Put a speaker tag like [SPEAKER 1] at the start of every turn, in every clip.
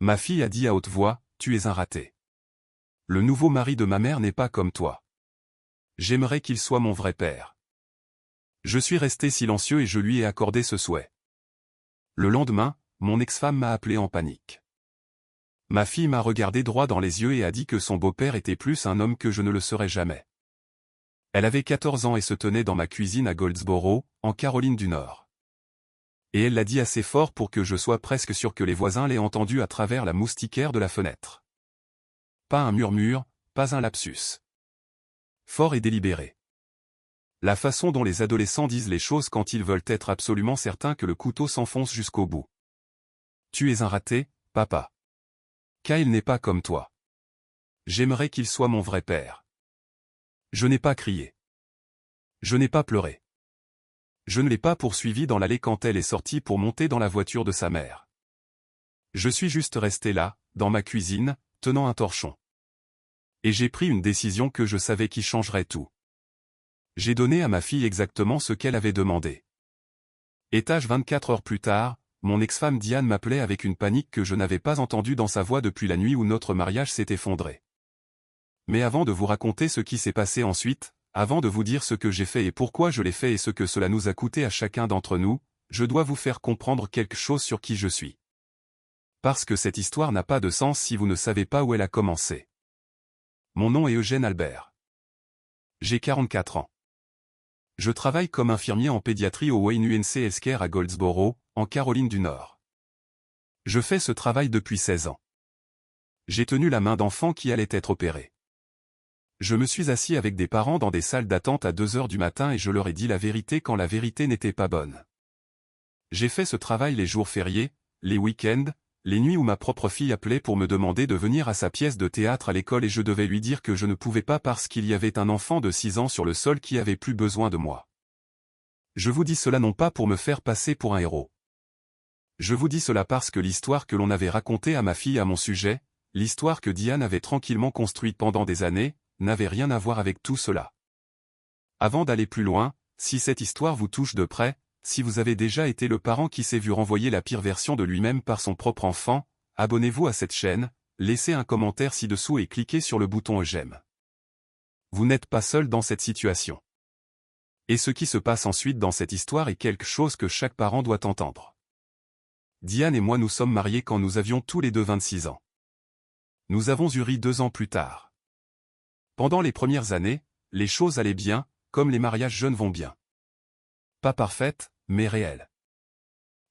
[SPEAKER 1] Ma fille a dit à haute voix, « Tu es un raté. Le nouveau mari de ma mère n'est pas comme toi. J'aimerais qu'il soit mon vrai père. » Je suis resté silencieux et je lui ai accordé ce souhait. Le lendemain, mon ex-femme m'a appelé en panique. Ma fille m'a regardé droit dans les yeux et a dit que son beau-père était plus un homme que je ne le serais jamais. Elle avait 14 ans et se tenait dans ma cuisine à Goldsboro, en Caroline du Nord. Et elle l'a dit assez fort pour que je sois presque sûr que les voisins l'aient entendu à travers la moustiquaire de la fenêtre. Pas un murmure, pas un lapsus. Fort et délibéré. La façon dont les adolescents disent les choses quand ils veulent être absolument certains que le couteau s'enfonce jusqu'au bout. Tu es un raté, papa. Kyle n'est pas comme toi. J'aimerais qu'il soit mon vrai père. Je n'ai pas crié. Je n'ai pas pleuré. Je ne l'ai pas poursuivi dans l'allée quand elle est sortie pour monter dans la voiture de sa mère. Je suis juste resté là, dans ma cuisine, tenant un torchon. Et j'ai pris une décision que je savais qui changerait tout. J'ai donné à ma fille exactement ce qu'elle avait demandé. Étage 24 heures plus tard, mon ex-femme Diane m'appelait avec une panique que je n'avais pas entendue dans sa voix depuis la nuit où notre mariage s'est effondré. Mais avant de vous raconter ce qui s'est passé ensuite, avant de vous dire ce que j'ai fait et pourquoi je l'ai fait et ce que cela nous a coûté à chacun d'entre nous, je dois vous faire comprendre quelque chose sur qui je suis. Parce que cette histoire n'a pas de sens si vous ne savez pas où elle a commencé. Mon nom est Eugène Albert. J'ai 44 ans. Je travaille comme infirmier en pédiatrie au Wayne UNC Healthcare à Goldsboro, en Caroline du Nord. Je fais ce travail depuis 16 ans. J'ai tenu la main d'enfants qui allaient être opérés. Je me suis assis avec des parents dans des salles d'attente à 2 heures du matin et je leur ai dit la vérité quand la vérité n'était pas bonne. J'ai fait ce travail les jours fériés, les week-ends, les nuits où ma propre fille appelait pour me demander de venir à sa pièce de théâtre à l'école et je devais lui dire que je ne pouvais pas parce qu'il y avait un enfant de 6 ans sur le sol qui avait plus besoin de moi. Je vous dis cela non pas pour me faire passer pour un héros. Je vous dis cela parce que l'histoire que l'on avait racontée à ma fille à mon sujet, l'histoire que Diane avait tranquillement construite pendant des années, n'avait rien à voir avec tout cela. Avant d'aller plus loin, si cette histoire vous touche de près, si vous avez déjà été le parent qui s'est vu renvoyer la pire version de lui-même par son propre enfant, abonnez-vous à cette chaîne, laissez un commentaire ci-dessous et cliquez sur le bouton j'aime. Vous n'êtes pas seul dans cette situation. Et ce qui se passe ensuite dans cette histoire est quelque chose que chaque parent doit entendre. Diane et moi nous sommes mariés quand nous avions tous les deux 26 ans. Nous avons eu 2 ans plus tard. Pendant les premières années, les choses allaient bien, comme les mariages jeunes vont bien. Pas parfaite, mais réelle.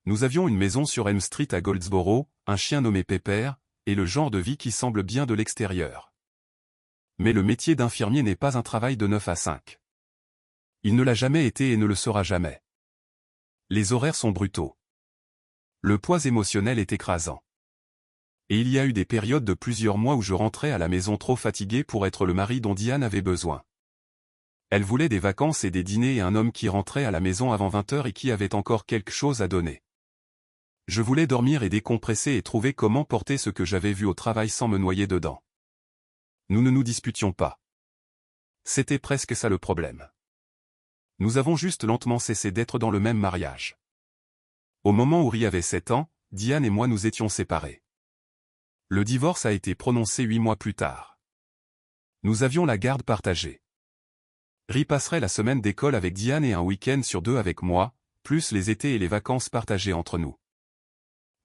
[SPEAKER 1] Nous avions une maison sur Elm Street à Goldsboro, un chien nommé Pepper, et le genre de vie qui semble bien de l'extérieur. Mais le métier d'infirmier n'est pas un travail de 9 à 5. Il ne l'a jamais été et ne le sera jamais. Les horaires sont brutaux. Le poids émotionnel est écrasant. Et il y a eu des périodes de plusieurs mois où je rentrais à la maison trop fatigué pour être le mari dont Diane avait besoin. Elle voulait des vacances et des dîners et un homme qui rentrait à la maison avant 20 heures et qui avait encore quelque chose à donner. Je voulais dormir et décompresser et trouver comment porter ce que j'avais vu au travail sans me noyer dedans. Nous ne nous disputions pas. C'était presque ça le problème. Nous avons juste lentement cessé d'être dans le même mariage. Au moment où Ri avait 7 ans, Diane et moi nous étions séparés. Le divorce a été prononcé 8 mois plus tard. Nous avions la garde partagée. Ri passerait la semaine d'école avec Diane et un week-end sur 2 avec moi, plus les étés et les vacances partagées entre nous.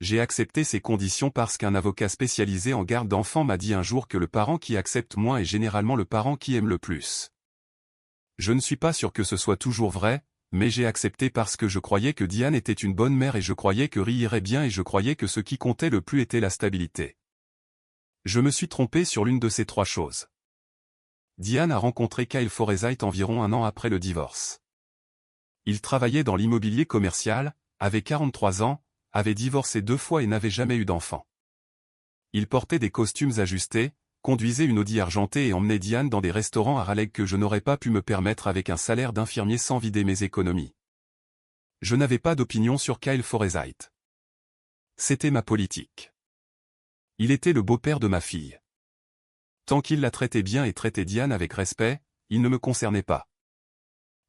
[SPEAKER 1] J'ai accepté ces conditions parce qu'un avocat spécialisé en garde d'enfants m'a dit un jour que le parent qui accepte moins est généralement le parent qui aime le plus. Je ne suis pas sûr que ce soit toujours vrai, mais j'ai accepté parce que je croyais que Diane était une bonne mère et je croyais que Ri irait bien et je croyais que ce qui comptait le plus était la stabilité. Je me suis trompé sur l'une de ces 3 choses. Diane a rencontré Kyle Forsythe environ 1 an après le divorce. Il travaillait dans l'immobilier commercial, avait 43 ans, avait divorcé 2 fois et n'avait jamais eu d'enfant. Il portait des costumes ajustés, conduisait une Audi argentée et emmenait Diane dans des restaurants à Raleigh que je n'aurais pas pu me permettre avec un salaire d'infirmier sans vider mes économies. Je n'avais pas d'opinion sur Kyle Forsythe. C'était ma politique. Il était le beau-père de ma fille. Tant qu'il la traitait bien et traitait Diane avec respect, il ne me concernait pas.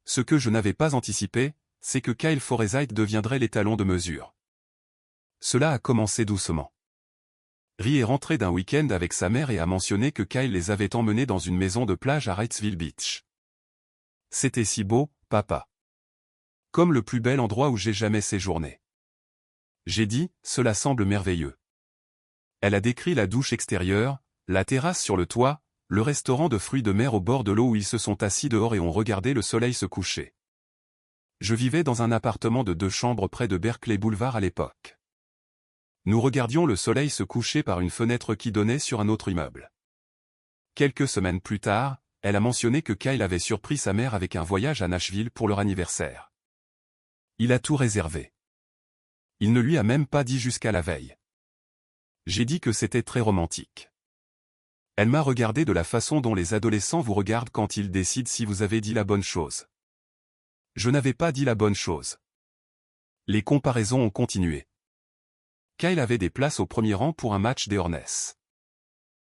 [SPEAKER 1] Ce que je n'avais pas anticipé, c'est que Kyle Forsythe deviendrait l'étalon de mesure. Cela a commencé doucement. Ri est rentré d'un week-end avec sa mère et a mentionné que Kyle les avait emmenés dans une maison de plage à Wrightsville Beach. C'était si beau, papa. Comme le plus bel endroit où j'ai jamais séjourné. J'ai dit, cela semble merveilleux. Elle a décrit la douche extérieure, la terrasse sur le toit, le restaurant de fruits de mer au bord de l'eau où ils se sont assis dehors et ont regardé le soleil se coucher. Je vivais dans un appartement de 2 chambres près de Berkeley Boulevard à l'époque. Nous regardions le soleil se coucher par une fenêtre qui donnait sur un autre immeuble. Quelques semaines plus tard, elle a mentionné que Kyle avait surpris sa mère avec un voyage à Nashville pour leur anniversaire. Il a tout réservé. Il ne lui a même pas dit jusqu'à la veille. J'ai dit que c'était très romantique. Elle m'a regardé de la façon dont les adolescents vous regardent quand ils décident si vous avez dit la bonne chose. Je n'avais pas dit la bonne chose. Les comparaisons ont continué. Kyle avait des places au premier rang pour un match des Hornets.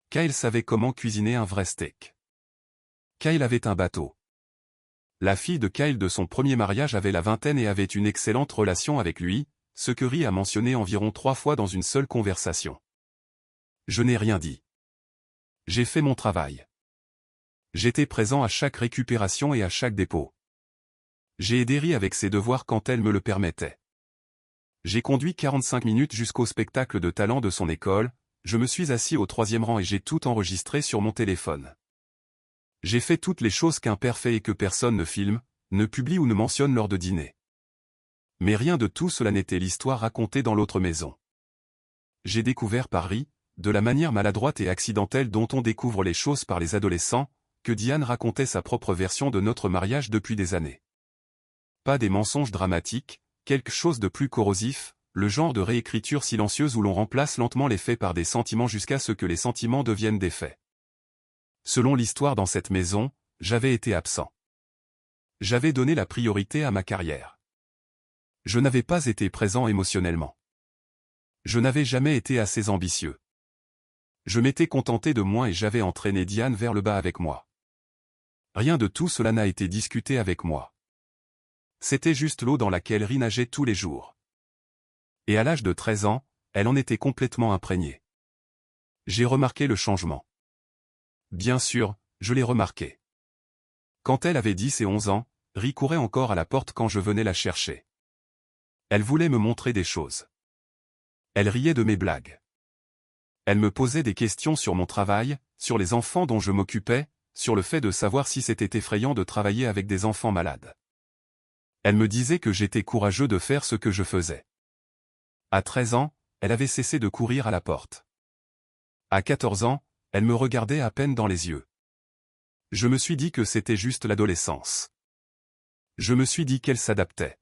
[SPEAKER 1] Kyle savait comment cuisiner un vrai steak. Kyle avait un bateau. La fille de Kyle de son premier mariage avait la vingtaine et avait une excellente relation avec lui, ce que Ri a mentionné environ 3 fois dans une seule conversation. Je n'ai rien dit. J'ai fait mon travail. J'étais présent à chaque récupération et à chaque dépôt. J'ai aidé Ri avec ses devoirs quand elle me le permettait. J'ai conduit 45 minutes jusqu'au spectacle de talent de son école, je me suis assis au 3e rang et j'ai tout enregistré sur mon téléphone. J'ai fait toutes les choses qu'un père fait et que personne ne filme, ne publie ou ne mentionne lors de dîner. Mais rien de tout cela n'était l'histoire racontée dans l'autre maison. J'ai découvert par Ri, de la manière maladroite et accidentelle dont on découvre les choses par les adolescents, que Diane racontait sa propre version de notre mariage depuis des années. Pas des mensonges dramatiques, quelque chose de plus corrosif, le genre de réécriture silencieuse où l'on remplace lentement les faits par des sentiments jusqu'à ce que les sentiments deviennent des faits. Selon l'histoire dans cette maison, j'avais été absent. J'avais donné la priorité à ma carrière. Je n'avais pas été présent émotionnellement. Je n'avais jamais été assez ambitieux. Je m'étais contenté de moi et j'avais entraîné Diane vers le bas avec moi. Rien de tout cela n'a été discuté avec moi. C'était juste l'eau dans laquelle Ri nageait tous les jours. Et à l'âge de 13 ans, elle en était complètement imprégnée. J'ai remarqué le changement. Bien sûr, je l'ai remarqué. Quand elle avait 10 et 11 ans, Ri courait encore à la porte quand je venais la chercher. Elle voulait me montrer des choses. Elle riait de mes blagues. Elle me posait des questions sur mon travail, sur les enfants dont je m'occupais, sur le fait de savoir si c'était effrayant de travailler avec des enfants malades. Elle me disait que j'étais courageux de faire ce que je faisais. À 13 ans, elle avait cessé de courir à la porte. À 14 ans, elle me regardait à peine dans les yeux. Je me suis dit que c'était juste l'adolescence. Je me suis dit qu'elle s'adaptait.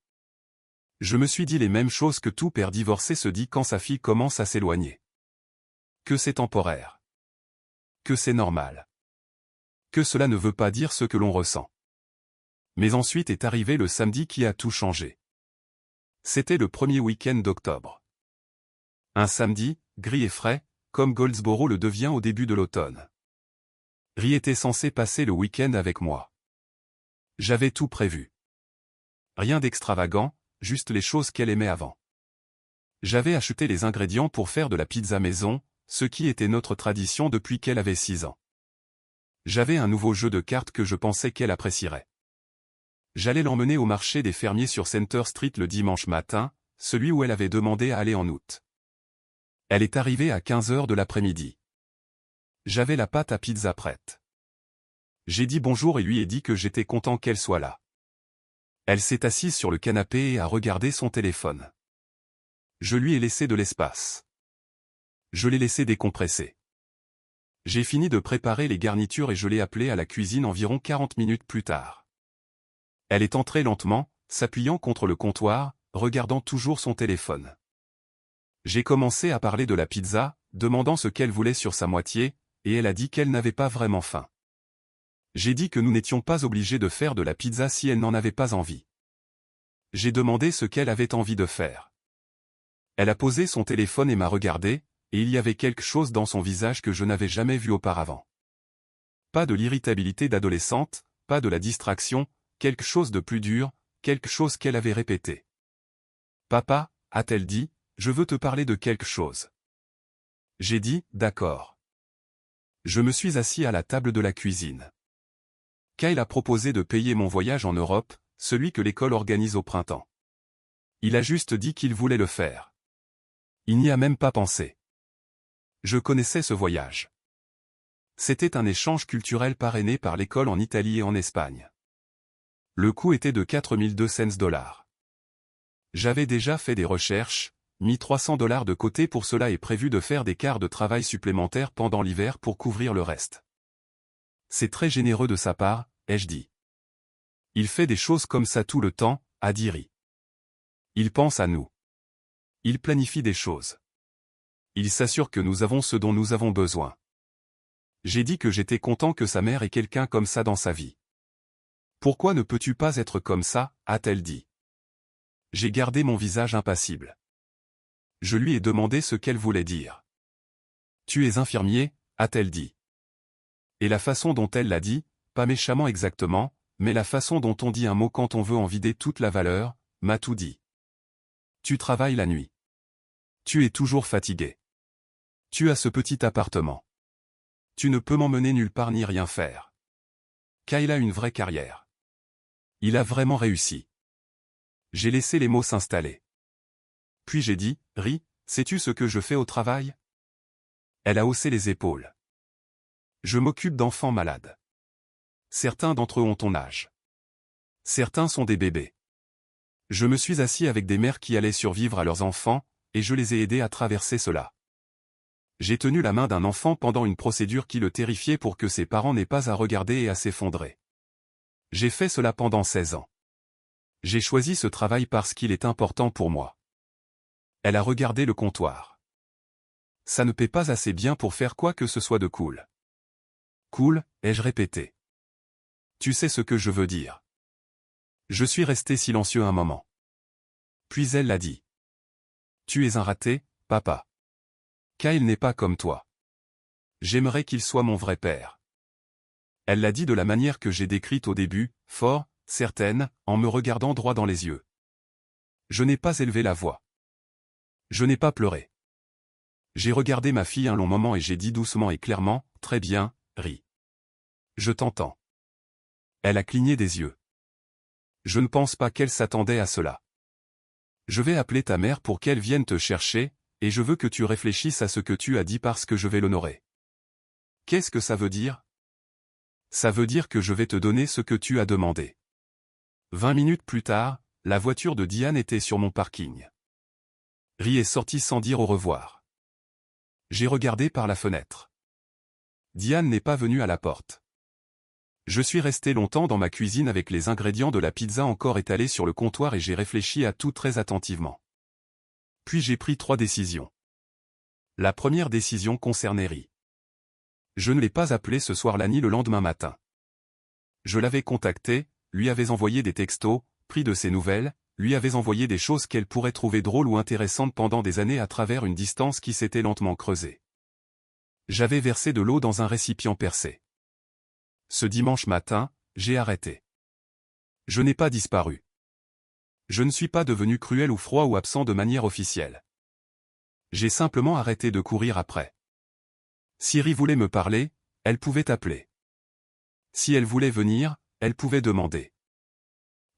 [SPEAKER 1] Je me suis dit les mêmes choses que tout père divorcé se dit quand sa fille commence à s'éloigner. Que c'est temporaire. Que c'est normal. Que cela ne veut pas dire ce que l'on ressent. Mais ensuite est arrivé le samedi qui a tout changé. C'était le premier week-end d'octobre. Un samedi, gris et frais, comme Goldsboro le devient au début de l'automne. Ri était censé passer le week-end avec moi. J'avais tout prévu. Rien d'extravagant, juste les choses qu'elle aimait avant. J'avais acheté les ingrédients pour faire de la pizza maison, ce qui était notre tradition depuis qu'elle avait 6 ans. J'avais un nouveau jeu de cartes que je pensais qu'elle apprécierait. J'allais l'emmener au marché des fermiers sur Center Street le dimanche matin, celui où elle avait demandé à aller en août. Elle est arrivée à 15 h de l'après-midi. J'avais la pâte à pizza prête. J'ai dit bonjour et lui ai dit que j'étais content qu'elle soit là. Elle s'est assise sur le canapé et a regardé son téléphone. Je lui ai laissé de l'espace. Je l'ai laissé décompresser. J'ai fini de préparer les garnitures et je l'ai appelée à la cuisine environ 40 minutes plus tard. Elle est entrée lentement, s'appuyant contre le comptoir, regardant toujours son téléphone. J'ai commencé à parler de la pizza, demandant ce qu'elle voulait sur sa moitié, et elle a dit qu'elle n'avait pas vraiment faim. J'ai dit que nous n'étions pas obligés de faire de la pizza si elle n'en avait pas envie. J'ai demandé ce qu'elle avait envie de faire. Elle a posé son téléphone et m'a regardé, et il y avait quelque chose dans son visage que je n'avais jamais vu auparavant. Pas de l'irritabilité d'adolescente, pas de la distraction, quelque chose de plus dur, quelque chose qu'elle avait répété. « Papa, a-t-elle dit, je veux te parler de quelque chose. » J'ai dit, d'accord. Je me suis assis à la table de la cuisine. Kyle a proposé de payer mon voyage en Europe, celui que l'école organise au printemps. Il a juste dit qu'il voulait le faire. Il n'y a même pas pensé. Je connaissais ce voyage. C'était un échange culturel parrainé par l'école en Italie et en Espagne. Le coût était de 4200 $. J'avais déjà fait des recherches, mis 300 $ de côté pour cela et prévu de faire des quarts de travail supplémentaires pendant l'hiver pour couvrir le reste. C'est très généreux de sa part, ai-je dit. Il fait des choses comme ça tout le temps, a dit Ri. Il pense à nous. Il planifie des choses. Il s'assure que nous avons ce dont nous avons besoin. J'ai dit que j'étais content que sa mère ait quelqu'un comme ça dans sa vie. Pourquoi ne peux-tu pas être comme ça, a-t-elle dit. J'ai gardé mon visage impassible. Je lui ai demandé ce qu'elle voulait dire. Tu es infirmier, a-t-elle dit. Et la façon dont elle l'a dit, pas méchamment exactement, mais la façon dont on dit un mot quand on veut en vider toute la valeur, m'a tout dit. Tu travailles la nuit. Tu es toujours fatigué. Tu as ce petit appartement. Tu ne peux m'emmener nulle part ni rien faire. Kyle a une vraie carrière. Il a vraiment réussi. J'ai laissé les mots s'installer. Puis j'ai dit, Ri, sais-tu ce que je fais au travail? Elle a haussé les épaules. Je m'occupe d'enfants malades. Certains d'entre eux ont ton âge. Certains sont des bébés. Je me suis assis avec des mères qui allaient survivre à leurs enfants, et je les ai aidés à traverser cela. J'ai tenu la main d'un enfant pendant une procédure qui le terrifiait pour que ses parents n'aient pas à regarder et à s'effondrer. J'ai fait cela pendant 16 ans. J'ai choisi ce travail parce qu'il est important pour moi. Elle a regardé le comptoir. Ça ne paie pas assez bien pour faire quoi que ce soit de cool. Cool, ai-je répété. Tu sais ce que je veux dire. Je suis resté silencieux un moment. Puis elle l'a dit. Tu es un raté, papa. Kyle n'est pas comme toi. J'aimerais qu'il soit mon vrai père. Elle l'a dit de la manière que j'ai décrite au début, fort, certaine, en me regardant droit dans les yeux. Je n'ai pas élevé la voix. Je n'ai pas pleuré. J'ai regardé ma fille un long moment et j'ai dit doucement et clairement, très bien, Ri. Je t'entends. Elle a cligné des yeux. Je ne pense pas qu'elle s'attendait à cela. Je vais appeler ta mère pour qu'elle vienne te chercher, et je veux que tu réfléchisses à ce que tu as dit parce que je vais l'honorer. Qu'est-ce que ça veut dire? Ça veut dire que je vais te donner ce que tu as demandé. 20 minutes plus tard, la voiture de Diane était sur mon parking. Ri est sorti sans dire au revoir. J'ai regardé par la fenêtre. Diane n'est pas venue à la porte. Je suis resté longtemps dans ma cuisine avec les ingrédients de la pizza encore étalés sur le comptoir et j'ai réfléchi à tout très attentivement. Puis j'ai pris 3 décisions. La première décision concernait Ri. Je ne l'ai pas appelé ce soir-là ni le lendemain matin. Je l'avais contacté, lui avais envoyé des textos, pris de ses nouvelles, lui avais envoyé des choses qu'elle pourrait trouver drôles ou intéressantes pendant des années à travers une distance qui s'était lentement creusée. J'avais versé de l'eau dans un récipient percé. Ce dimanche matin, j'ai arrêté. Je n'ai pas disparu. Je ne suis pas devenu cruel ou froid ou absent de manière officielle. J'ai simplement arrêté de courir après. Si Ri voulait me parler, elle pouvait appeler. Si elle voulait venir, elle pouvait demander.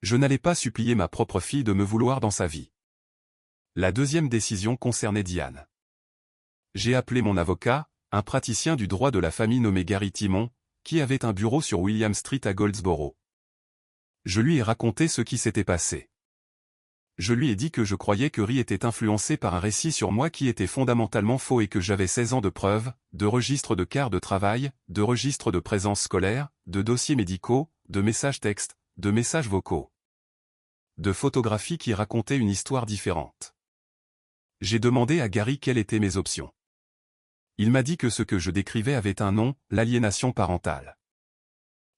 [SPEAKER 1] Je n'allais pas supplier ma propre fille de me vouloir dans sa vie. La deuxième décision concernait Diane. J'ai appelé mon avocat, un praticien du droit de la famille nommé Gary Timon, qui avait un bureau sur William Street à Goldsboro. Je lui ai raconté ce qui s'était passé. Je lui ai dit que je croyais que Ri était influencé par un récit sur moi qui était fondamentalement faux et que j'avais 16 ans de preuves, de registres de quarts de travail, de registres de présence scolaire, de dossiers médicaux, de messages textes, de messages vocaux. De photographies qui racontaient une histoire différente. J'ai demandé à Gary quelles étaient mes options. Il m'a dit que ce que je décrivais avait un nom, l'aliénation parentale.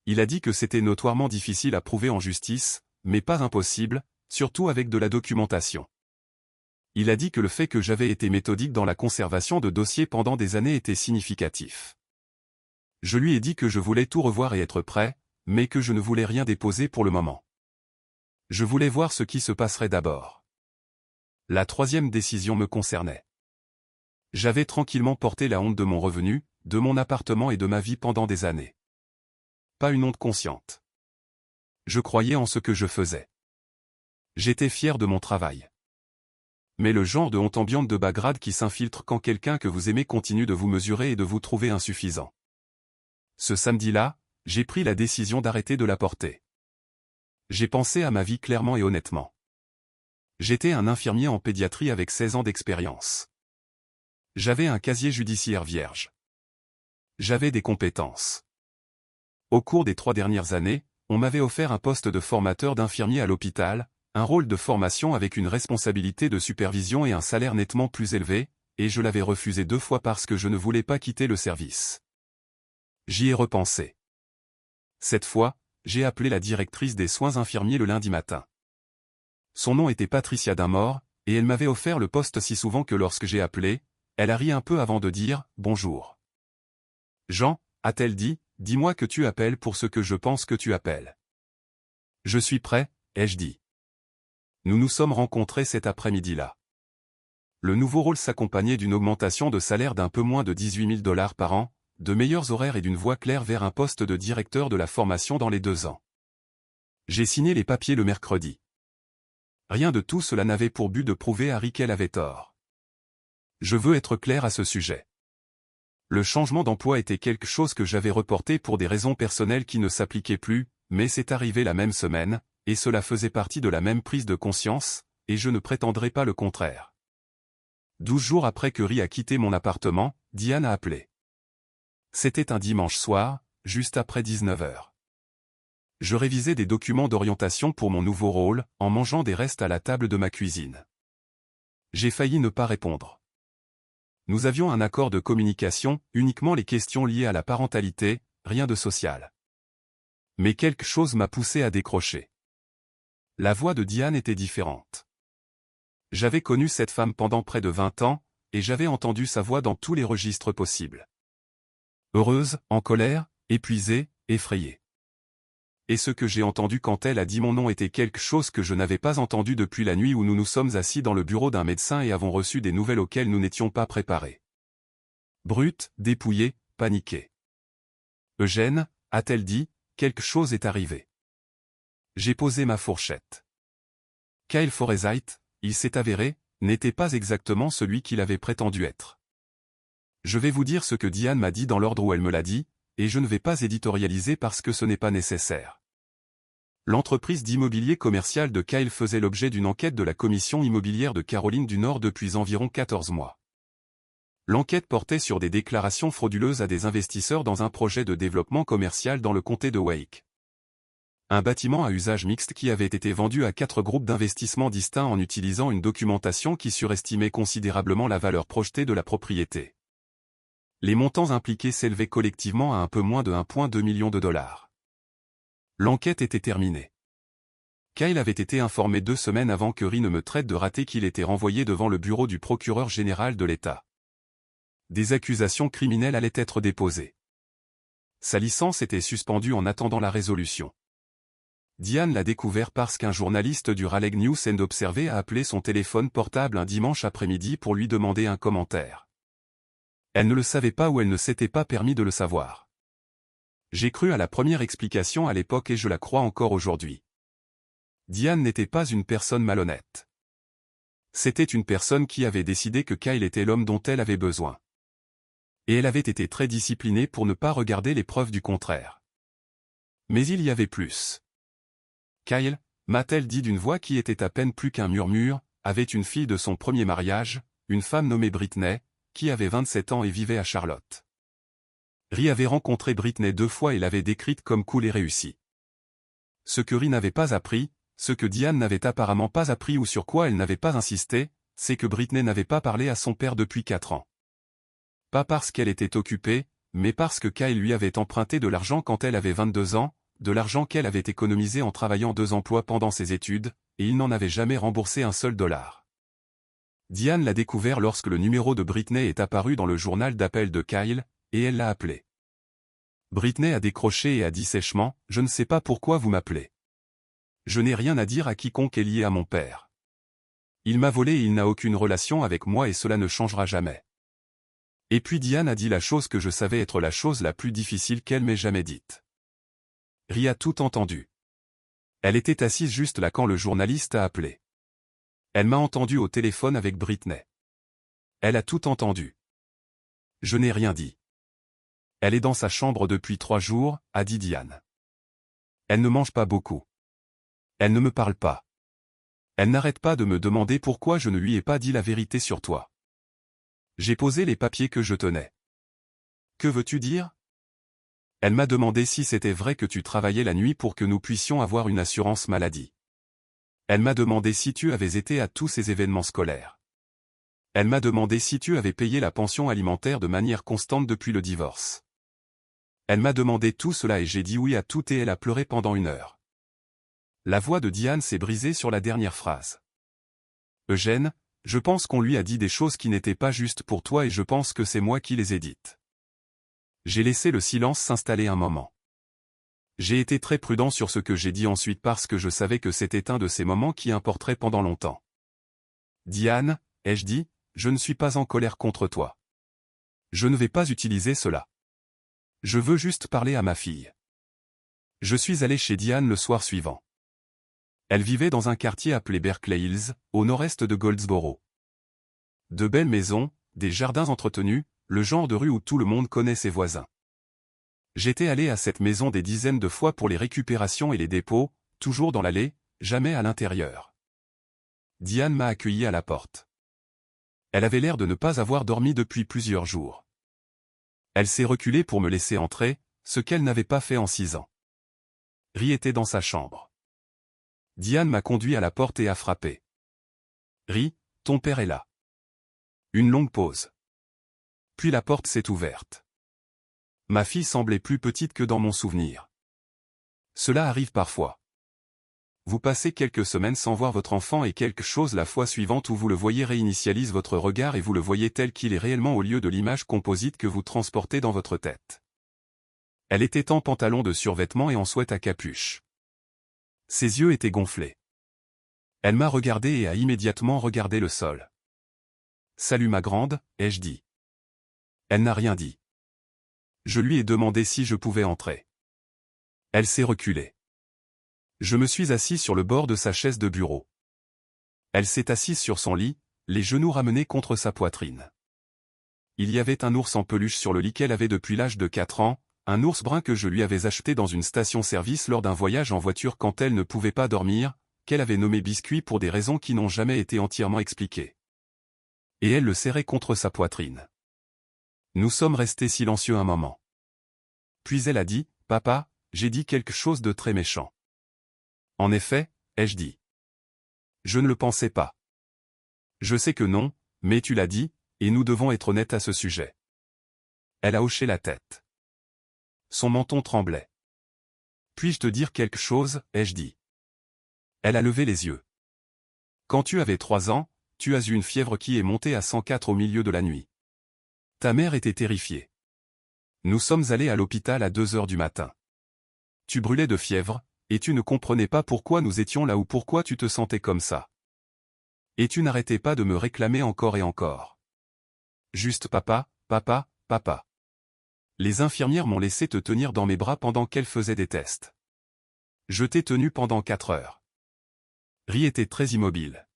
[SPEAKER 1] Il a dit que c'était notoirement difficile à prouver en justice, mais pas impossible, surtout avec de la documentation. Il a dit que le fait que j'avais été méthodique dans la conservation de dossiers pendant des années était significatif. Je lui ai dit que je voulais tout revoir et être prêt, mais que je ne voulais rien déposer pour le moment. Je voulais voir ce qui se passerait d'abord. La troisième décision me concernait. J'avais tranquillement porté la honte de mon revenu, de mon appartement et de ma vie pendant des années. Pas une honte consciente. Je croyais en ce que je faisais. J'étais fier de mon travail. Mais le genre de honte ambiante de bas grade qui s'infiltre quand quelqu'un que vous aimez continue de vous mesurer et de vous trouver insuffisant. Ce samedi-là, j'ai pris la décision d'arrêter de la porter. J'ai pensé à ma vie clairement et honnêtement. J'étais un infirmier en pédiatrie avec 16 ans d'expérience. J'avais un casier judiciaire vierge. J'avais des compétences. Au cours des 3 dernières années, on m'avait offert un poste de formateur d'infirmier à l'hôpital, un rôle de formation avec une responsabilité de supervision et un salaire nettement plus élevé, et je l'avais refusé 2 fois parce que je ne voulais pas quitter le service. J'y ai repensé. Cette fois, j'ai appelé la directrice des soins infirmiers le lundi matin. Son nom était Patricia Dunmore, et elle m'avait offert le poste si souvent que lorsque j'ai appelé, elle a ri un peu avant de dire « Bonjour ». « Jean », a-t-elle dit, « dis-moi que tu appelles pour ce que je pense que tu appelles. »« Je suis prêt », ai-je dit. Nous nous sommes rencontrés cet après-midi-là. Le nouveau rôle s'accompagnait d'une augmentation de salaire d'un peu moins de 18 000 $ par an, de meilleurs horaires et d'une voie claire vers un poste de directeur de la formation dans les 2 ans. J'ai signé les papiers le mercredi. Rien de tout cela n'avait pour but de prouver à Harry qu'elle avait tort. Je veux être clair à ce sujet. Le changement d'emploi était quelque chose que j'avais reporté pour des raisons personnelles qui ne s'appliquaient plus, mais c'est arrivé la même semaine, et cela faisait partie de la même prise de conscience, et je ne prétendrai pas le contraire. 12 jours après que Ri a quitté mon appartement, Diane a appelé. C'était un dimanche soir, juste après 19 h. Je révisais des documents d'orientation pour mon nouveau rôle, en mangeant des restes à la table de ma cuisine. J'ai failli ne pas répondre. Nous avions un accord de communication, uniquement les questions liées à la parentalité, rien de social. Mais quelque chose m'a poussé à décrocher. La voix de Diane était différente. J'avais connu cette femme pendant près de 20 ans, et j'avais entendu sa voix dans tous les registres possibles. Heureuse, en colère, épuisée, effrayée. Et ce que j'ai entendu quand elle a dit mon nom était quelque chose que je n'avais pas entendu depuis la nuit où nous nous sommes assis dans le bureau d'un médecin et avons reçu des nouvelles auxquelles nous n'étions pas préparés. Brute, dépouillée, paniquée. Eugène, a-t-elle dit, quelque chose est arrivé. J'ai posé ma fourchette. Kyle Forsyth, il s'est avéré, n'était pas exactement celui qu'il avait prétendu être. Je vais vous dire ce que Diane m'a dit dans l'ordre où elle me l'a dit, et je ne vais pas éditorialiser parce que ce n'est pas nécessaire. L'entreprise d'immobilier commercial de Kyle faisait l'objet d'une enquête de la commission immobilière de Caroline du Nord depuis environ 14 mois. L'enquête portait sur des déclarations frauduleuses à des investisseurs dans un projet de développement commercial dans le comté de Wake. Un bâtiment à usage mixte qui avait été vendu à 4 groupes d'investissement distincts en utilisant une documentation qui surestimait considérablement la valeur projetée de la propriété. Les montants impliqués s'élevaient collectivement à un peu moins de 1,2 million de $. L'enquête était terminée. Kyle avait été informé 2 semaines avant que Ri ne me traite de raté qu'il était renvoyé devant le bureau du procureur général de l'État. Des accusations criminelles allaient être déposées. Sa licence était suspendue en attendant la résolution. Diane l'a découvert parce qu'un journaliste du Raleigh News and Observer a appelé son téléphone portable un dimanche après-midi pour lui demander un commentaire. Elle ne le savait pas ou elle ne s'était pas permis de le savoir. J'ai cru à la première explication à l'époque et je la crois encore aujourd'hui. Diane n'était pas une personne malhonnête. C'était une personne qui avait décidé que Kyle était l'homme dont elle avait besoin. Et elle avait été très disciplinée pour ne pas regarder les preuves du contraire. Mais il y avait plus. Kyle, m'a-t-elle dit d'une voix qui était à peine plus qu'un murmure, avait une fille de son premier mariage, une femme nommée Britney, qui avait 27 ans et vivait à Charlotte. Ri avait rencontré Britney 2 fois et l'avait décrite comme cool et réussie. Ce que Ri n'avait pas appris, ce que Diane n'avait apparemment pas appris ou sur quoi elle n'avait pas insisté, c'est que Britney n'avait pas parlé à son père depuis 4 ans. Pas parce qu'elle était occupée, mais parce que Kyle lui avait emprunté de l'argent quand elle avait 22 ans, de l'argent qu'elle avait économisé en travaillant 2 emplois pendant ses études, et il n'en avait jamais remboursé un seul dollar. Diane l'a découvert lorsque le numéro de Britney est apparu dans le journal d'appel de Kyle, et elle l'a appelé. Britney a décroché et a dit sèchement, « Je ne sais pas pourquoi vous m'appelez. Je n'ai rien à dire à quiconque est lié à mon père. Il m'a volé et il n'a aucune relation avec moi et cela ne changera jamais. Et puis Diane a dit la chose que je savais être la chose la plus difficile qu'elle m'ait jamais dite. Ri a tout entendu. Elle était assise juste là quand le journaliste a appelé. Elle m'a entendu au téléphone avec Britney. Elle a tout entendu. Je n'ai rien dit. Elle est dans sa chambre depuis 3 jours, a dit Diane. Elle ne mange pas beaucoup. Elle ne me parle pas. Elle n'arrête pas de me demander pourquoi je ne lui ai pas dit la vérité sur toi. J'ai posé les papiers que je tenais. Que veux-tu dire? Elle m'a demandé si c'était vrai que tu travaillais la nuit pour que nous puissions avoir une assurance maladie. Elle m'a demandé si tu avais été à tous ces événements scolaires. Elle m'a demandé si tu avais payé la pension alimentaire de manière constante depuis le divorce. Elle m'a demandé tout cela et j'ai dit oui à tout et elle a pleuré pendant 1 heure. La voix de Diane s'est brisée sur la dernière phrase. Eugène, je pense qu'on lui a dit des choses qui n'étaient pas justes pour toi et je pense que c'est moi qui les ai dites. J'ai laissé le silence s'installer un moment. J'ai été très prudent sur ce que j'ai dit ensuite parce que je savais que c'était un de ces moments qui importeraient pendant longtemps. Diane, ai-je dit, je ne suis pas en colère contre toi. Je ne vais pas utiliser cela. Je veux juste parler à ma fille. Je suis allé chez Diane le soir suivant. Elle vivait dans un quartier appelé Berkeley Hills, au nord-est de Goldsboro. De belles maisons, des jardins entretenus, le genre de rue où tout le monde connaît ses voisins. J'étais allé à cette maison des dizaines de fois pour les récupérations et les dépôts, toujours dans l'allée, jamais à l'intérieur. Diane m'a accueilli à la porte. Elle avait l'air de ne pas avoir dormi depuis plusieurs jours. Elle s'est reculée pour me laisser entrer, ce qu'elle n'avait pas fait en 6 ans. Ri était dans sa chambre. Diane m'a conduit à la porte et a frappé. Ri, ton père est là. Une longue pause. Puis la porte s'est ouverte. Ma fille semblait plus petite que dans mon souvenir. Cela arrive parfois. Vous passez quelques semaines sans voir votre enfant et quelque chose la fois suivante où vous le voyez réinitialise votre regard et vous le voyez tel qu'il est réellement au lieu de l'image composite que vous transportez dans votre tête. Elle était en pantalon de survêtement et en sweat à capuche. Ses yeux étaient gonflés. Elle m'a regardé et a immédiatement regardé le sol. « Salut ma grande », ai-je dit. Elle n'a rien dit. Je lui ai demandé si je pouvais entrer. Elle s'est reculée. Je me suis assis sur le bord de sa chaise de bureau. Elle s'est assise sur son lit, les genoux ramenés contre sa poitrine. Il y avait un ours en peluche sur le lit qu'elle avait depuis l'âge de 4 ans, un ours brun que je lui avais acheté dans une station-service lors d'un voyage en voiture quand elle ne pouvait pas dormir, qu'elle avait nommé Biscuit pour des raisons qui n'ont jamais été entièrement expliquées. Et elle le serrait contre sa poitrine. Nous sommes restés silencieux un moment. Puis elle a dit, « Papa, j'ai dit quelque chose de très méchant. » En effet, ai-je dit. Je ne le pensais pas. Je sais que non, mais tu l'as dit, et nous devons être honnêtes à ce sujet. Elle a hoché la tête. Son menton tremblait. Puis-je te dire quelque chose, ai-je dit. Elle a levé les yeux. Quand tu avais 3 ans, tu as eu une fièvre qui est montée à 104 au milieu de la nuit. Ta mère était terrifiée. Nous sommes allés à l'hôpital à 2 heures du matin. Tu brûlais de fièvre, et tu ne comprenais pas pourquoi nous étions là ou pourquoi tu te sentais comme ça. Et tu n'arrêtais pas de me réclamer encore et encore. Juste papa, papa, papa. Les infirmières m'ont laissé te tenir dans mes bras pendant qu'elles faisaient des tests. Je t'ai tenu pendant 4 heures. Ri était très immobile.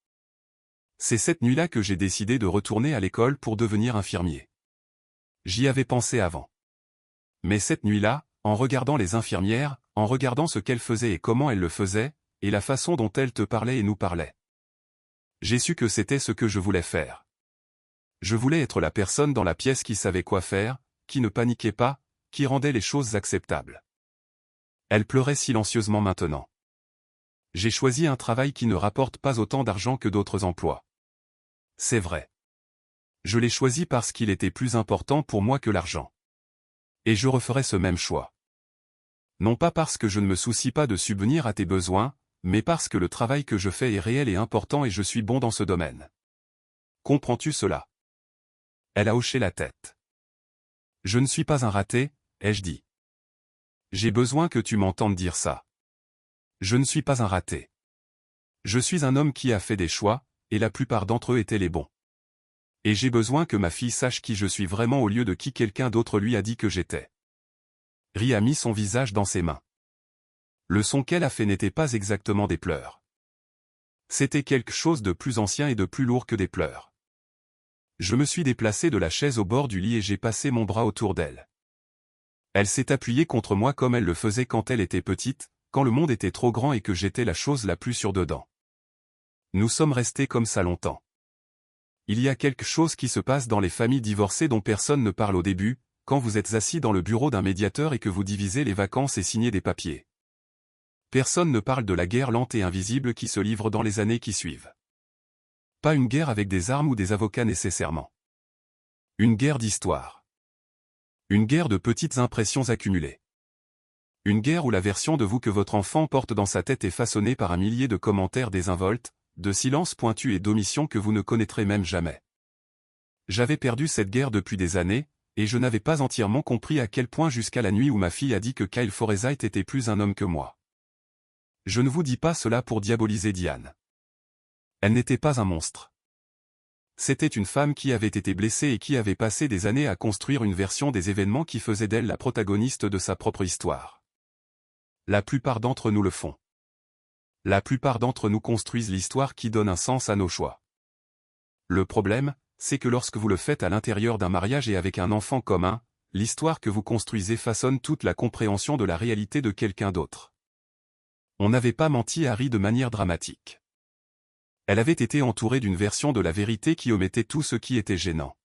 [SPEAKER 1] C'est cette nuit-là que j'ai décidé de retourner à l'école pour devenir infirmier. J'y avais pensé avant. Mais cette nuit-là, en regardant les infirmières, en regardant ce qu'elles faisaient et comment elles le faisaient, et la façon dont elles te parlaient et nous parlaient, j'ai su que c'était ce que je voulais faire. Je voulais être la personne dans la pièce qui savait quoi faire, qui ne paniquait pas, qui rendait les choses acceptables. Elle pleurait silencieusement maintenant. J'ai choisi un travail qui ne rapporte pas autant d'argent que d'autres emplois. C'est vrai. Je l'ai choisi parce qu'il était plus important pour moi que l'argent. Et je referai ce même choix. Non pas parce que je ne me soucie pas de subvenir à tes besoins, mais parce que le travail que je fais est réel et important et je suis bon dans ce domaine. Comprends-tu cela? Elle a hoché la tête. Je ne suis pas un raté, ai-je dit. J'ai besoin que tu m'entendes dire ça. Je ne suis pas un raté. Je suis un homme qui a fait des choix, et la plupart d'entre eux étaient les bons. Et j'ai besoin que ma fille sache qui je suis vraiment au lieu de qui quelqu'un d'autre lui a dit que j'étais. Ri a mis son visage dans ses mains. Le son qu'elle a fait n'était pas exactement des pleurs. C'était quelque chose de plus ancien et de plus lourd que des pleurs. Je me suis déplacé de la chaise au bord du lit et j'ai passé mon bras autour d'elle. Elle s'est appuyée contre moi comme elle le faisait quand elle était petite, quand le monde était trop grand et que j'étais la chose la plus sûre dedans. Nous sommes restés comme ça longtemps. Il y a quelque chose qui se passe dans les familles divorcées dont personne ne parle au début, quand vous êtes assis dans le bureau d'un médiateur et que vous divisez les vacances et signez des papiers. Personne ne parle de la guerre lente et invisible qui se livre dans les années qui suivent. Pas une guerre avec des armes ou des avocats nécessairement. Une guerre d'histoire. Une guerre de petites impressions accumulées. Une guerre où la version de vous que votre enfant porte dans sa tête est façonnée par un millier de commentaires désinvoltes, de silences pointus et d'omissions que vous ne connaîtrez même jamais. J'avais perdu cette guerre depuis des années, et je n'avais pas entièrement compris à quel point jusqu'à la nuit où ma fille a dit que Kyle Forsyth était plus un homme que moi. Je ne vous dis pas cela pour diaboliser Diane. Elle n'était pas un monstre. C'était une femme qui avait été blessée et qui avait passé des années à construire une version des événements qui faisait d'elle la protagoniste de sa propre histoire. La plupart d'entre nous le font. La plupart d'entre nous construisent l'histoire qui donne un sens à nos choix. Le problème, c'est que lorsque vous le faites à l'intérieur d'un mariage et avec un enfant commun, l'histoire que vous construisez façonne toute la compréhension de la réalité de quelqu'un d'autre. On n'avait pas menti à Ri de manière dramatique. Elle avait été entourée d'une version de la vérité qui omettait tout ce qui était gênant.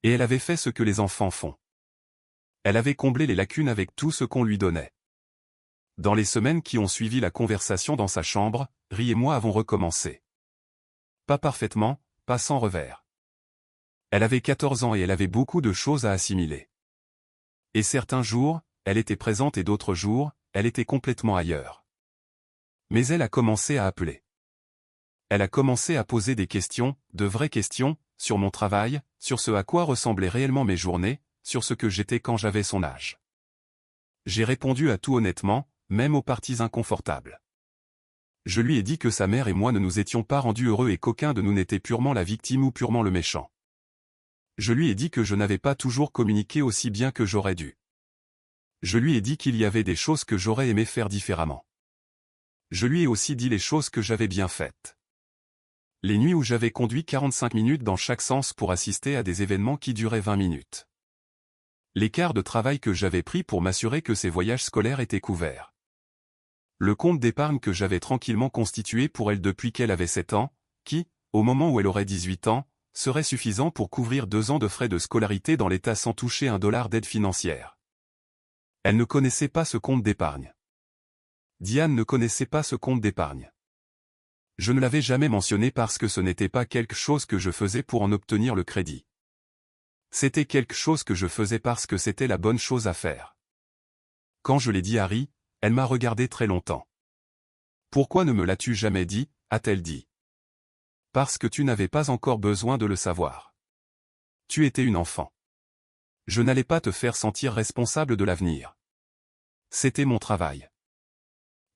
[SPEAKER 1] Et elle avait fait ce que les enfants font. Elle avait comblé les lacunes avec tout ce qu'on lui donnait. Dans les semaines qui ont suivi la conversation dans sa chambre, Ri et moi avons recommencé. Pas parfaitement, pas sans revers. Elle avait 14 ans et elle avait beaucoup de choses à assimiler. Et certains jours, elle était présente et d'autres jours, elle était complètement ailleurs. Mais elle a commencé à appeler. Elle a commencé à poser des questions, de vraies questions, sur mon travail, sur ce à quoi ressemblaient réellement mes journées, sur ce que j'étais quand j'avais son âge. J'ai répondu à tout honnêtement, même aux parties inconfortables. Je lui ai dit que sa mère et moi ne nous étions pas rendus heureux et qu'aucun de nous n'était purement la victime ou purement le méchant. Je lui ai dit que je n'avais pas toujours communiqué aussi bien que j'aurais dû. Je lui ai dit qu'il y avait des choses que j'aurais aimé faire différemment. Je lui ai aussi dit les choses que j'avais bien faites. Les nuits où j'avais conduit 45 minutes dans chaque sens pour assister à des événements qui duraient 20 minutes. Les quarts de travail que j'avais pris pour m'assurer que ces voyages scolaires étaient couverts. Le compte d'épargne que j'avais tranquillement constitué pour elle depuis qu'elle avait 7 ans, qui, au moment où elle aurait 18 ans, serait suffisant pour couvrir 2 ans de frais de scolarité dans l'État sans toucher $1 d'aide financière. Elle ne connaissait pas ce compte d'épargne. Diane ne connaissait pas ce compte d'épargne. Je ne l'avais jamais mentionné parce que ce n'était pas quelque chose que je faisais pour en obtenir le crédit. C'était quelque chose que je faisais parce que c'était la bonne chose à faire. Quand je l'ai dit à Ri, elle m'a regardé très longtemps. « Pourquoi ne me l'as-tu jamais dit ?» a-t-elle dit. « Parce que tu n'avais pas encore besoin de le savoir. Tu étais une enfant. Je n'allais pas te faire sentir responsable de l'avenir. C'était mon travail. »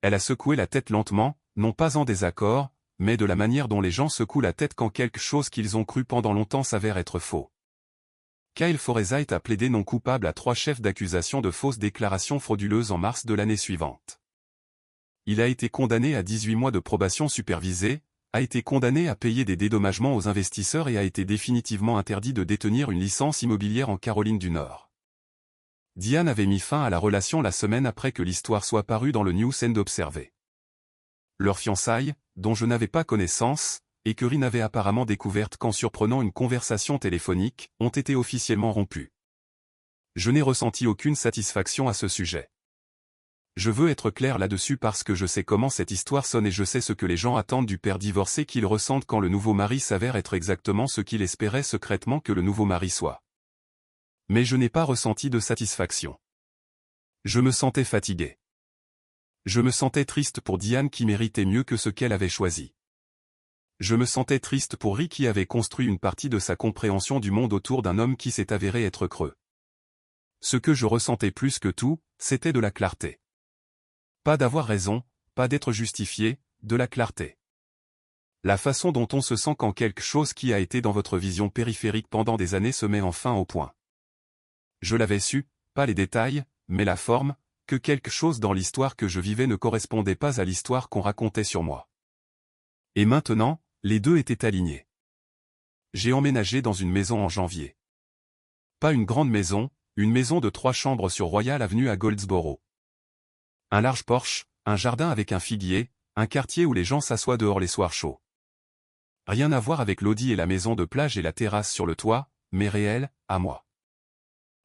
[SPEAKER 1] Elle a secoué la tête lentement, non pas en désaccord, mais de la manière dont les gens secouent la tête quand quelque chose qu'ils ont cru pendant longtemps s'avère être faux. Kyle Forsyth a plaidé non coupable à 3 chefs d'accusation de fausses déclarations frauduleuses en mars de l'année suivante. Il a été condamné à 18 mois de probation supervisée, a été condamné à payer des dédommagements aux investisseurs et a été définitivement interdit de détenir une licence immobilière en Caroline du Nord. Diane avait mis fin à la relation la semaine après que l'histoire soit parue dans le News and Observer. Leurs fiançailles, dont je n'avais pas connaissance, et que Ri n'avait apparemment découverte qu'en surprenant une conversation téléphonique, ont été officiellement rompues. Je n'ai ressenti aucune satisfaction à ce sujet. Je veux être clair là-dessus parce que je sais comment cette histoire sonne et je sais ce que les gens attendent du père divorcé qu'ils ressentent quand le nouveau mari s'avère être exactement ce qu'il espérait secrètement que le nouveau mari soit. Mais je n'ai pas ressenti de satisfaction. Je me sentais fatigué. Je me sentais triste pour Diane qui méritait mieux que ce qu'elle avait choisi. Je me sentais triste pour Ri qui avait construit une partie de sa compréhension du monde autour d'un homme qui s'est avéré être creux. Ce que je ressentais plus que tout, c'était de la clarté. Pas d'avoir raison, pas d'être justifié, de la clarté. La façon dont on se sent quand quelque chose qui a été dans votre vision périphérique pendant des années se met enfin au point. Je l'avais su, pas les détails, mais la forme, que quelque chose dans l'histoire que je vivais ne correspondait pas à l'histoire qu'on racontait sur moi. Et maintenant, les deux étaient alignés. J'ai emménagé dans une maison en janvier. Pas une grande maison, une maison de 3 chambres sur Royal Avenue à Goldsboro. Un large porche, un jardin avec un figuier, un quartier où les gens s'assoient dehors les soirs chauds. Rien à voir avec l'audi et la maison de plage et la terrasse sur le toit, mais réel, à moi.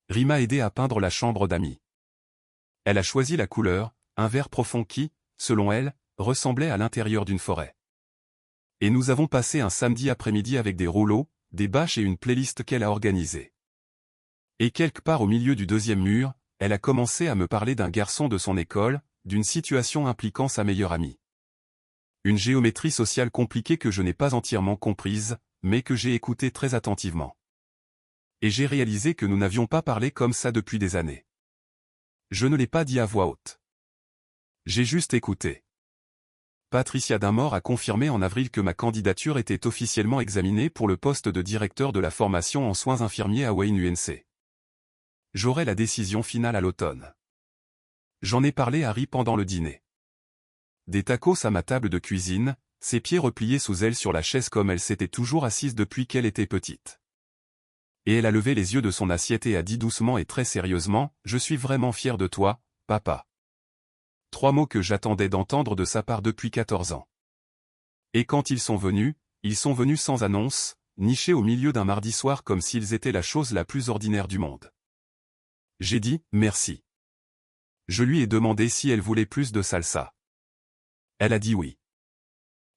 [SPEAKER 1] Ri m'a aidé à peindre la chambre d'amis. Elle a choisi la couleur, un vert profond qui, selon elle, ressemblait à l'intérieur d'une forêt. Et nous avons passé un samedi après-midi avec des rouleaux, des bâches et une playlist qu'elle a organisée. Et quelque part au milieu du deuxième mur, elle a commencé à me parler d'un garçon de son école, d'une situation impliquant sa meilleure amie. Une géométrie sociale compliquée que je n'ai pas entièrement comprise, mais que j'ai écoutée très attentivement. Et j'ai réalisé que nous n'avions pas parlé comme ça depuis des années. Je ne l'ai pas dit à voix haute. J'ai juste écouté. Patricia Dunmore a confirmé en avril que ma candidature était officiellement examinée pour le poste de directeur de la formation en soins infirmiers à Wayne UNC. J'aurai la décision finale à l'automne. J'en ai parlé à Ri pendant le dîner. Des tacos à ma table de cuisine, ses pieds repliés sous elle sur la chaise comme elle s'était toujours assise depuis qu'elle était petite. Et elle a levé les yeux de son assiette et a dit doucement et très sérieusement, « Je suis vraiment fier de toi, papa. » 3 mots que j'attendais d'entendre de sa part depuis 14 ans. Et quand ils sont venus sans annonce, nichés au milieu d'un mardi soir comme s'ils étaient la chose la plus ordinaire du monde. J'ai dit, merci. Je lui ai demandé si elle voulait plus de salsa. Elle a dit oui.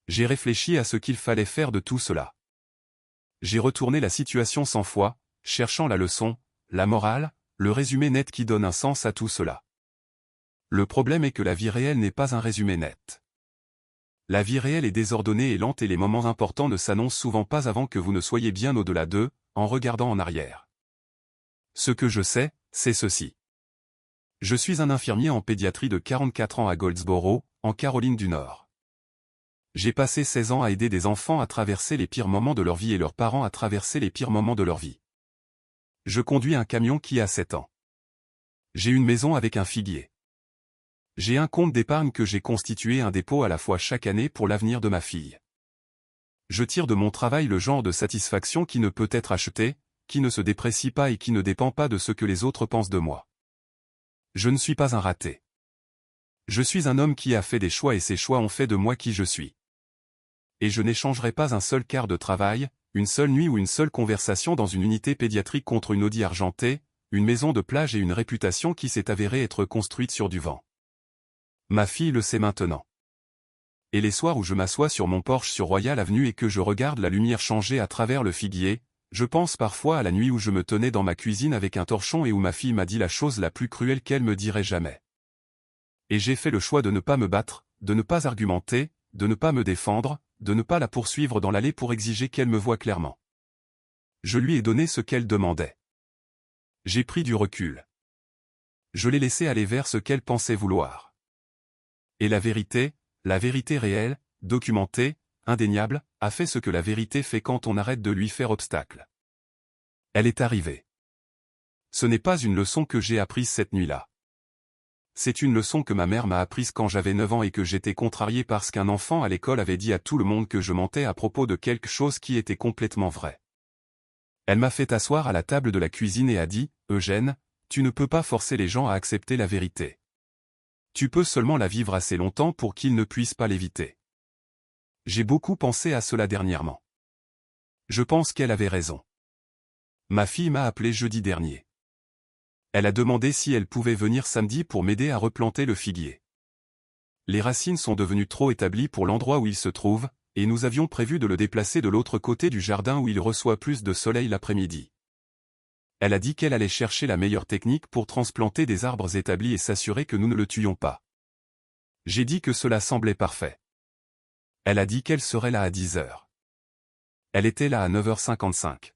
[SPEAKER 1] J'ai réfléchi à ce qu'il fallait faire de tout cela. J'ai retourné la situation 100 fois, cherchant la leçon, la morale, le résumé net qui donne un sens à tout cela. Le problème est que la vie réelle n'est pas un résumé net. La vie réelle est désordonnée et lente et les moments importants ne s'annoncent souvent pas avant que vous ne soyez bien au-delà d'eux, en regardant en arrière. Ce que je sais, c'est ceci. Je suis un infirmier en pédiatrie de 44 ans à Goldsboro, en Caroline du Nord. J'ai passé 16 ans à aider des enfants à traverser les pires moments de leur vie et leurs parents à traverser les pires moments de leur vie. Je conduis un camion qui a 7 ans. J'ai une maison avec un figuier. J'ai un compte d'épargne que j'ai constitué un dépôt à la fois chaque année pour l'avenir de ma fille. Je tire de mon travail le genre de satisfaction qui ne peut être achetée, qui ne se déprécie pas et qui ne dépend pas de ce que les autres pensent de moi. Je ne suis pas un raté. Je suis un homme qui a fait des choix et ces choix ont fait de moi qui je suis. Et je n'échangerai pas un seul quart de travail, une seule nuit ou une seule conversation dans une unité pédiatrique contre une Audi argentée, une maison de plage et une réputation qui s'est avérée être construite sur du vent. Ma fille le sait maintenant. Et les soirs où je m'assois sur mon porche sur Royal Avenue et que je regarde la lumière changer à travers le figuier, je pense parfois à la nuit où je me tenais dans ma cuisine avec un torchon et où ma fille m'a dit la chose la plus cruelle qu'elle me dirait jamais. Et j'ai fait le choix de ne pas me battre, de ne pas argumenter, de ne pas me défendre, de ne pas la poursuivre dans l'allée pour exiger qu'elle me voie clairement. Je lui ai donné ce qu'elle demandait. J'ai pris du recul. Je l'ai laissé aller vers ce qu'elle pensait vouloir. Et la vérité réelle, documentée, indéniable, a fait ce que la vérité fait quand on arrête de lui faire obstacle. Elle est arrivée. Ce n'est pas une leçon que j'ai apprise cette nuit-là. C'est une leçon que ma mère m'a apprise quand j'avais 9 ans et que j'étais contrarié parce qu'un enfant à l'école avait dit à tout le monde que je mentais à propos de quelque chose qui était complètement vrai. Elle m'a fait asseoir à la table de la cuisine et a dit, « Eugène, tu ne peux pas forcer les gens à accepter la vérité. Tu peux seulement la vivre assez longtemps pour qu'ils ne puissent pas l'éviter. » J'ai beaucoup pensé à cela dernièrement. Je pense qu'elle avait raison. Ma fille m'a appelé jeudi dernier. Elle a demandé si elle pouvait venir samedi pour m'aider à replanter le figuier. Les racines sont devenues trop établies pour l'endroit où il se trouve, et nous avions prévu de le déplacer de l'autre côté du jardin où il reçoit plus de soleil l'après-midi. Elle a dit qu'elle allait chercher la meilleure technique pour transplanter des arbres établis et s'assurer que nous ne le tuions pas. J'ai dit que cela semblait parfait. Elle a dit qu'elle serait là à 10 heures. Elle était là à 9h55.